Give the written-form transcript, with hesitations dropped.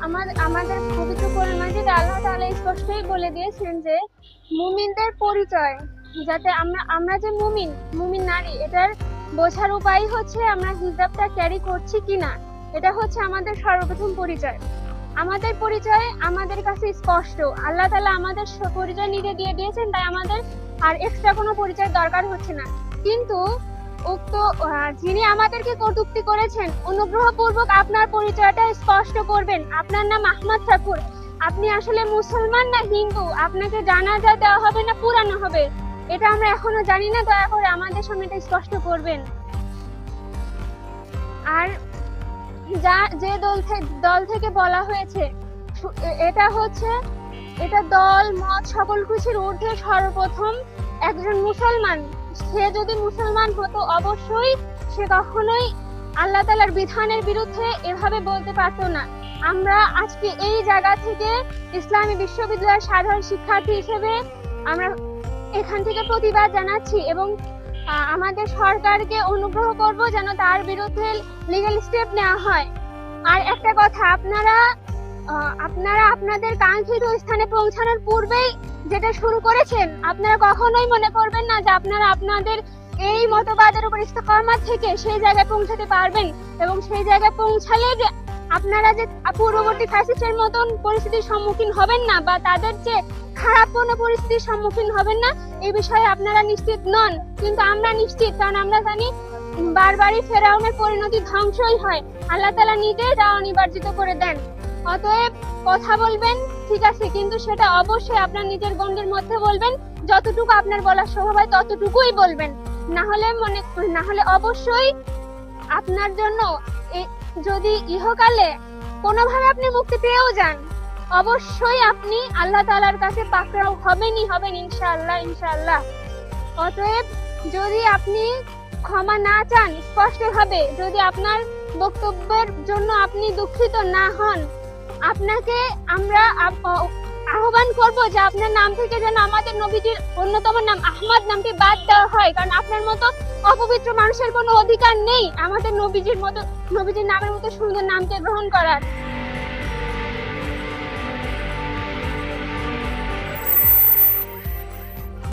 আমাদের পবিত্র কোরআন মাজিদে আল্লাহ তাআলা স্পষ্টই বলে দিয়েছেন যে মুমিনদের পরিচয়, যাতে আমরা যে মুমিন নারী, এটার বোঝার উপায় হচ্ছে আমরা হিজাবটা ক্যারি করছি কিনা। এটা হচ্ছে আমাদের সর্বপ্রথম পরিচয়। আমাদের পরিচয় আমাদের কাছে স্পষ্ট। আল্লাহ তাআলা আমাদের পরিচয় নিজে দিয়ে দিয়েছেন, তাই আমাদের আর এক্সট্রা কোনো পরিচয় দরকার হচ্ছে না। কিন্তু উক্ত যিনি আমাদেরকে কটূক্তি করেছেন, অনুগ্রহপূর্বক আপনার পরিচয়টা স্পষ্ট করবেন। আপনার নাম আহমদ ঠাকুর, আপনি আসলে মুসলমান না হিন্দু? আপনাকে জানাজা দেওয়া হবে না পুরানো হবে, এটা আমরা এখনো জানি না। দয়া করে আমাদের সামনে এটা স্পষ্ট করবেন। আর যে দল থেকে বলা হয়েছে, এটা দল মত সকল কিছুর ঊর্ধ্বে সর্বপ্রথম একজন মুসলমান। সে যদি মুসলমান হতো, অবশ্যই সে কখনোই আল্লাহ তাআলার বিধানের বিরুদ্ধে এভাবে বলতে পারতো না। আমরা আজকে এই জায়গা থেকে ইসলামী বিশ্ববিদ্যালয়ের সাধারণ শিক্ষার্থী হিসেবে আমরা এখান থেকে প্রতিবাদ জানাচ্ছি এবং আমাদের সরকারকে অনুগ্রহ করব যেন তার বিরুদ্ধে লিগ্যাল স্টেপ নেওয়া হয়। আর একটা কথা, আপনারা আপনাদের কাঙ্ক্ষিত স্থানে পৌঁছানোর পূর্বেই যেটা শুরু করেছেন, আপনারা কখনোই মনে করবেন না যে আপনারা আপনাদের এই মতবাদের উপর ইস্তেকামাত থেকে সেই জায়গায় পৌঁছাতে পারবেন এবং সেই জায়গায় পৌঁছালে যে আপনারা যে পূর্ববর্তী ফ্যাসিস্টের মতন পরিস্থিতির সম্মুখীন হবেন না বা তাদের যে খারাপ কোনো পরিস্থিতির সম্মুখীন হবেন না, এই বিষয়ে আপনারা নিশ্চিত নন। কিন্তু আমরা নিশ্চিত, কারণ আমরা জানি বারবারই ফেরাউনের পরিণতি ধ্বংসই হয়। আল্লাহ তাআলা নিজে যা অনিবার্জিত করে দেন। অতএব কথা বলবেন ঠিক আছে, কিন্তু সেটা অবশ্যই আপনার নিজের গণ্ডির মধ্যে বলবেন। যতটুকু আপনার বলার স্বভাব হয় ততটুকুই বলবেন। না হলে অবশ্যই আপনার জন্য যদি ইহকালে কোনোভাবে আপনি মুক্তি পেয়েও যান, অবশ্যই আপনি আল্লাহ তাআলার কাছে পাকড়াও হবেন ইনশাআল্লাহ। অতএব যদি আপনি ক্ষমা না চান স্পষ্টভাবে, যদি আপনার বক্তব্যের জন্য আপনি দুঃখিত না হন, আপনাকে আমরা আহ্বান করব যে আপনার নাম থেকে যেন আমাদের নবীজির অন্যতম নাম আহমদ নামটি বাদ দেওয়া হয়। কারণ আপনার মতো অপবিত্র মানুষের কোনো অধিকার নেই আমাদের নবীজির নামের মতো সুন্দর নামকে গ্রহণ করার।